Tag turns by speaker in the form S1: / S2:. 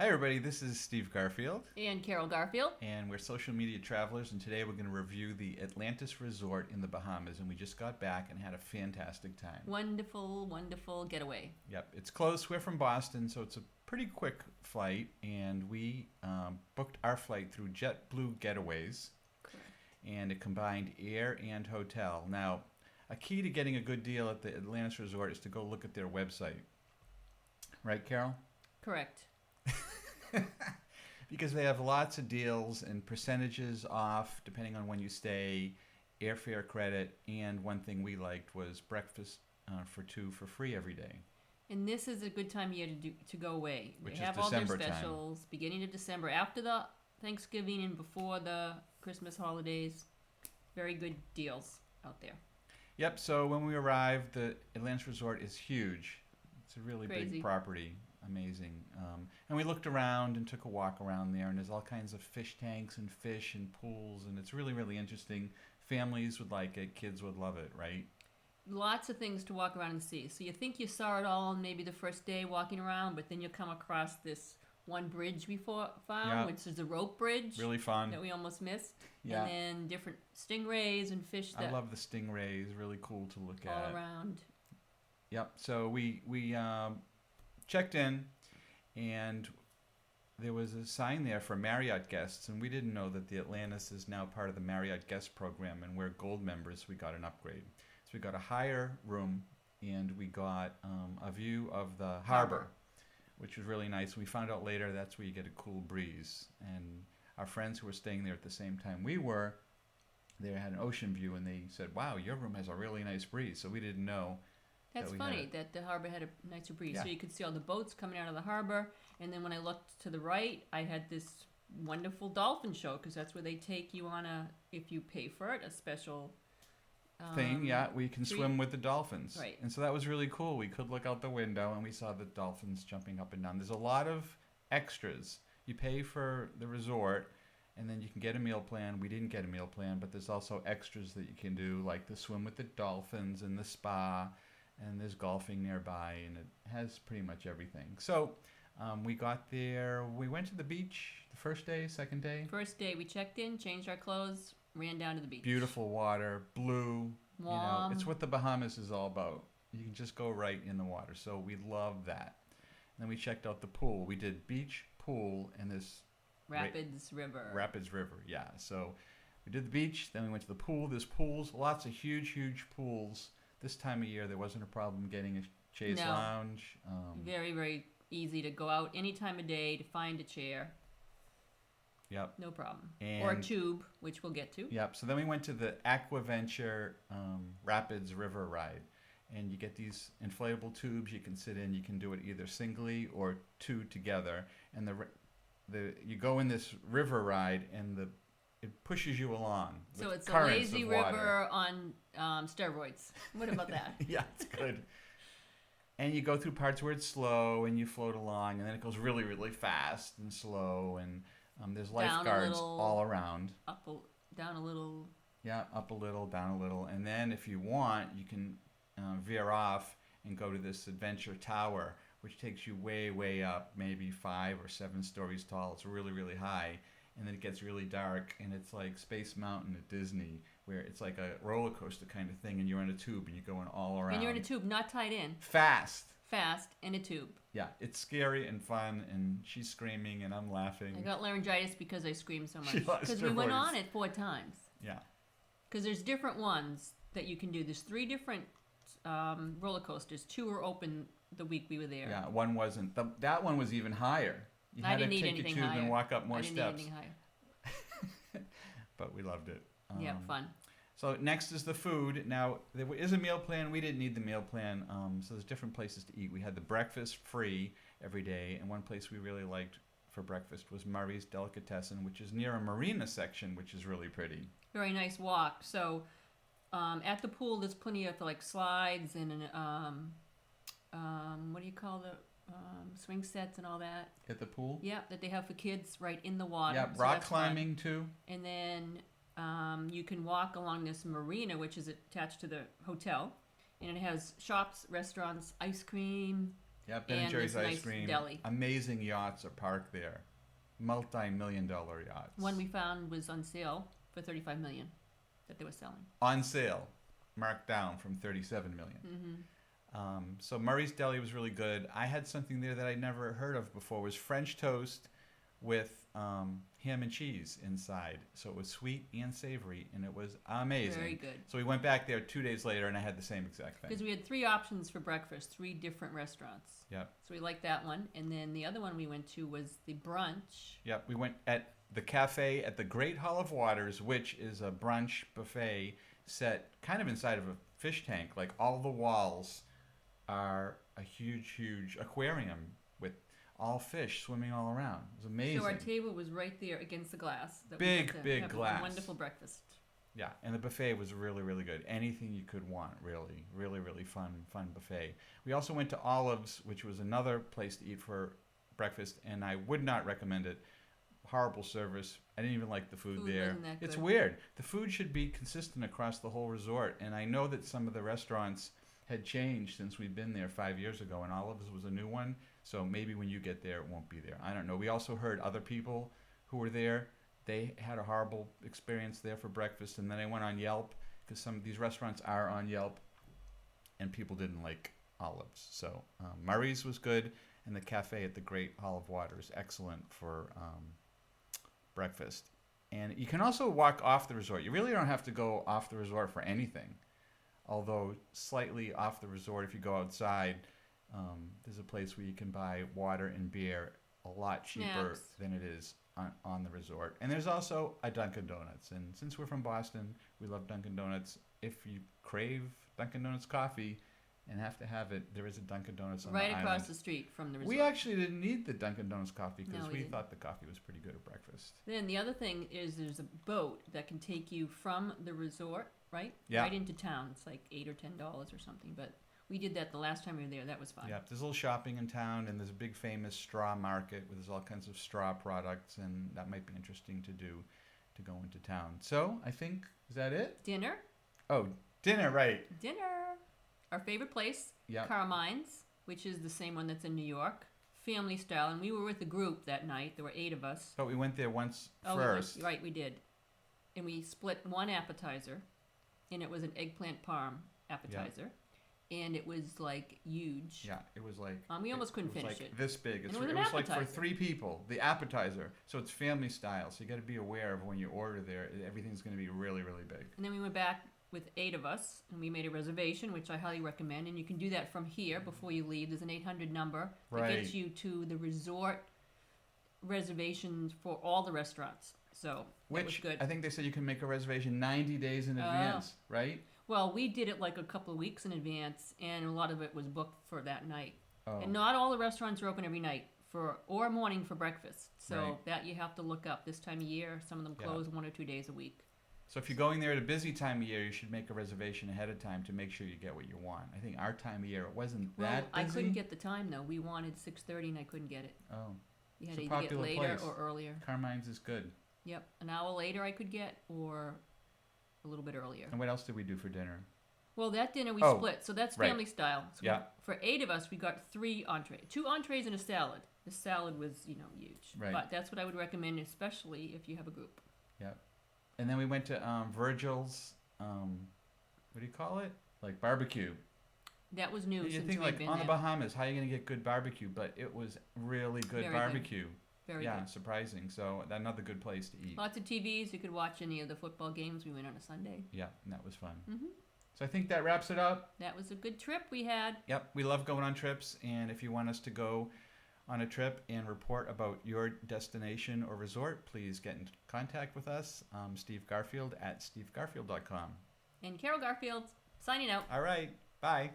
S1: Hi, everybody. This is Steve Garfield,
S2: And Carol Garfield.
S1: and we're social media travelers. And today we're going to review the Atlantis Resort in the Bahamas. And we just got back and had a fantastic time.
S2: Wonderful, wonderful getaway.
S1: Yep, it's close. We're from Boston, so it's a pretty quick flight. And we booked our flight through JetBlue Getaways,
S2: Correct.
S1: and it combined air and hotel. Now, a key to getting a good deal at the Atlantis Resort is to go look at their website. Right, Carol?
S2: Correct.
S1: Because they have lots of deals and percentages off depending on when you stay, airfare credit, and one thing we liked was breakfast for two for free every day.
S2: And this is a good time of year to go away.
S1: Which
S2: they
S1: is
S2: have
S1: December
S2: all their
S1: time.
S2: specials beginning of December, after the Thanksgiving and before the Christmas holidays. Very good deals out there.
S1: Yep, so when we arrived, the Atlantis Resort is huge. It's a really
S2: Crazy.
S1: big property. Amazing. And we looked around and took a walk around there, and there's all kinds of fish tanks and fish and pools, and it's really, really interesting. Families would like it. Kids would love it, right?
S2: Lots of things to walk around and see. So you think you saw it all on maybe the first day walking around, but then you come across this one bridge we found,
S1: Yeah.
S2: which is a rope bridge
S1: Really fun.
S2: that we almost missed.
S1: Yeah.
S2: And then different stingrays and fish
S1: I
S2: that
S1: love the stingrays. Really cool to look
S2: all
S1: at.
S2: around.
S1: Yep. So we checked in, and there was a sign there for Marriott guests, and we didn't know that the Atlantis is now part of the Marriott guest program, and we're gold members. We got an upgrade, so we got a higher room, and we got a view of the harbor, which was really nice. We found out later that's where you get a cool breeze. And our friends who were staying there at the same time we were, they had an ocean view, and they said, "Wow, your room has a really nice breeze." So we didn't know.
S2: That's
S1: we
S2: funny
S1: had
S2: that the harbor had a nicer breeze.
S1: Yeah.
S2: So you could see all the boats coming out of the harbor. And then when I looked to the right, I had this wonderful dolphin show, because that's where they take you on if you pay for it, a special
S1: thing, yeah, we can
S2: treat.
S1: swim with the dolphins.
S2: Right.
S1: And so that was really cool. We could look out the window and we saw the dolphins jumping up and down. There's a lot of extras. You pay for the resort, and then you can get a meal plan. We didn't get a meal plan, but there's also extras that you can do, like the swim with the dolphins and the spa, and there's golfing nearby, and it has pretty much everything. So we got there. We went to the beach the first day, second day.
S2: First day, we checked in, changed our clothes, ran down to the beach.
S1: Beautiful water, blue.
S2: Warm.
S1: It's what the Bahamas is all about. You can just go right in the water. So we love that. And then we checked out the pool. We did beach, pool, and this
S2: Rapids River.
S1: Rapids River, yeah. So we did the beach, then we went to the pool. There's pools, lots of huge, huge pools. This time of year, there wasn't a problem getting a chaise
S2: No.
S1: lounge.
S2: Very, very easy to go out any time of day to find a chair.
S1: Yep.
S2: No problem.
S1: And
S2: Or a tube, which we'll get to.
S1: Yep. So then we went to the Aquaventure Rapids River ride, and you get these inflatable tubes you can sit in. You can do it either singly or two together, and you go in this river ride, and it pushes you along.
S2: So
S1: with
S2: it's a
S1: currents
S2: lazy
S1: of water.
S2: river on steroids. What about that?
S1: Yeah, it's good. And you go through parts where it's slow, and you float along, and then it goes really, really fast and slow, and there's
S2: Down a
S1: lifeguards
S2: little.
S1: all around.
S2: Down a little.
S1: Yeah, up a little, down a little, and then if you want, you can veer off and go to this adventure tower, which takes you way, way up, maybe 5 or 7 stories tall. It's really, really high, and then it gets really dark, and it's like Space Mountain at Disney, where it's like a roller coaster kind of thing, and you're in a tube, and you're going all around.
S2: And you're in a tube, not tied in.
S1: Fast.
S2: Fast, in a tube.
S1: Yeah, it's scary and fun, and she's screaming, and I'm laughing.
S2: I got laryngitis because I screamed so much.
S1: She lost
S2: Because
S1: her
S2: we went
S1: voice.
S2: on it 4 times.
S1: Yeah.
S2: Because there's different ones that you can do. There's 3 different roller coasters. 2 were open the week we were there.
S1: Yeah, one wasn't. That one was even higher. You
S2: I
S1: had to
S2: didn't need
S1: take your
S2: anything
S1: tube
S2: higher.
S1: and walk up more
S2: I didn't
S1: steps.
S2: need anything higher.
S1: But we loved it.
S2: Yeah, fun.
S1: So next is the food. Now, there is a meal plan. We didn't need the meal plan. So there's different places to eat. We had the breakfast free every day. And one place we really liked for breakfast was Murray's Delicatessen, which is near a marina section, which is really pretty.
S2: Very nice walk. So at the pool, there's plenty of like slides and what do you call the swing sets and all that.
S1: At the pool?
S2: Yeah, that they have for kids right in the water.
S1: Yeah,
S2: So
S1: rock
S2: that's fun.
S1: climbing too.
S2: And then you can walk along this marina, which is attached to the hotel. And it has shops, restaurants, ice cream,
S1: Yeah, Ben and
S2: And
S1: Jerry's
S2: this
S1: ice
S2: nice
S1: cream.
S2: deli.
S1: Amazing yachts are parked there. Multi-million-dollar yachts.
S2: One we found was on sale for $35 million that they were selling.
S1: On sale, marked down from 37 million. So Murray's Deli was really good. I had something there that I'd never heard of before. It was French toast with ham and cheese inside. So it was sweet and savory, and it was amazing.
S2: Very good.
S1: So we went back there 2 days later, and I had the same exact thing.
S2: Because we had 3 options for breakfast, 3 different restaurants.
S1: Yep.
S2: So we liked that one. And then the other one we went to was the brunch.
S1: Yep. We went at the cafe at the Great Hall of Waters, which is a brunch buffet set kind of inside of a fish tank. Like all the walls are a huge, huge aquarium with all fish swimming all around. It was amazing.
S2: So our table was right there against the glass. That
S1: Big,
S2: we got to
S1: big
S2: have
S1: glass.
S2: A wonderful breakfast.
S1: Yeah, and the buffet was really, really good. Anything you could want, really, really, really fun buffet. We also went to Olive's, which was another place to eat for breakfast, and I would not recommend it. Horrible service. I didn't even like the food there.
S2: Wasn't that
S1: It's
S2: good.
S1: weird. The food should be consistent across the whole resort, and I know that some of the restaurants had changed since we've been there 5 years ago, and Olive's was a new one. So maybe when you get there, it won't be there. I don't know. We also heard other people who were there. They had a horrible experience there for breakfast, and then I went on Yelp because some of these restaurants are on Yelp, and people didn't like Olive's. So Murray's was good, and the cafe at the Great Hall of Water is excellent for breakfast. And you can also walk off the resort. You really don't have to go off the resort for anything, although slightly off the resort if you go outside. There's a place where you can buy water and beer a lot cheaper
S2: Snacks.
S1: than it is on the resort. And there's also a Dunkin' Donuts. And since we're from Boston, we love Dunkin' Donuts. If you crave Dunkin' Donuts coffee and have to have it, there is a Dunkin' Donuts on
S2: Right
S1: the
S2: across
S1: island.
S2: the street from the resort.
S1: We actually didn't need the Dunkin' Donuts coffee because
S2: No, we
S1: we
S2: didn't.
S1: thought the coffee was pretty good at breakfast.
S2: Then the other thing is there's a boat that can take you from the resort, right?
S1: Yeah.
S2: Right into town. It's like $8 or $10 or something. But we did that the last time we were there. That was fun.
S1: Yeah, there's a little shopping in town, and there's a big famous straw market where there's all kinds of straw products, and that might be interesting to do to go into town. So I think, is that it?
S2: Dinner.
S1: Oh, dinner, right.
S2: Dinner. Our favorite place,
S1: Yeah.
S2: Carmine's, which is the same one that's in New York. Family style. And we were with a group that night. There were 8 of us.
S1: But we went there once
S2: Oh,
S1: first.
S2: right, we did. And we split one appetizer, and it was an eggplant parm appetizer. And it was like huge.
S1: Yeah, it was like
S2: We almost couldn't
S1: it was
S2: finish
S1: like
S2: it.
S1: this big.
S2: And
S1: It's,
S2: it was
S1: it
S2: an
S1: was like for
S2: appetizer.
S1: 3 people, the appetizer. So it's family style. So you got to be aware of when you order there. Everything's going to be really, really big.
S2: And then we went back with 8 of us, and we made a reservation, which I highly recommend. And you can do that from here before you leave. There's an 800 number that
S1: Right.
S2: gets you to the resort reservations for all the restaurants. So that was
S1: Which
S2: good.
S1: I think they said you can make a reservation 90 days in
S2: Oh.
S1: advance, right?
S2: Well, we did it like a couple of weeks in advance, and a lot of it was booked for that night.
S1: Oh.
S2: And not all the restaurants are open every night or morning for breakfast. So
S1: Right.
S2: that you have to look up this time of year. Some of them
S1: Yeah.
S2: close 1 or 2 days a week.
S1: So if you're going there at a busy time of year, you should make a reservation ahead of time to make sure you get what you want. I think our time of year, it wasn't
S2: Well,
S1: that busy.
S2: I couldn't get the time though. We wanted 6:30 and I couldn't get it.
S1: Oh,
S2: You had
S1: It's a
S2: to either get
S1: popular
S2: later
S1: place.
S2: or earlier.
S1: Carmine's is good.
S2: Yep, an hour later I could get, or a little bit earlier.
S1: And what else did we do for dinner?
S2: Well, that dinner we
S1: Oh,
S2: split, so that's
S1: right.
S2: family style. So
S1: Yeah.
S2: for 8 of us, we got 3 entrees, 2 entrees and a salad. The salad was, huge.
S1: Right.
S2: But that's what I would recommend, especially if you have a group.
S1: Yep. And then we went to Virgil's, what do you call it? Like barbecue.
S2: That was new
S1: You
S2: since
S1: think
S2: we've
S1: like
S2: been
S1: on the
S2: there.
S1: Bahamas, how are you going to get good barbecue? But it was really good
S2: Very good.
S1: barbecue.
S2: Very
S1: Yeah,
S2: good.
S1: surprising. So another good place to eat.
S2: Lots of TVs. You could watch any of the football games. We went on a Sunday.
S1: Yeah, and that was fun.
S2: Hmm
S1: So I think that wraps it up.
S2: That was a good trip we had.
S1: Yep, we love going on trips, and if you want us to go on a trip and report about your destination or resort, please get in contact with us. Steve Garfield at stevegarfield.com.
S2: And Carol Garfield signing out.
S1: All right, bye.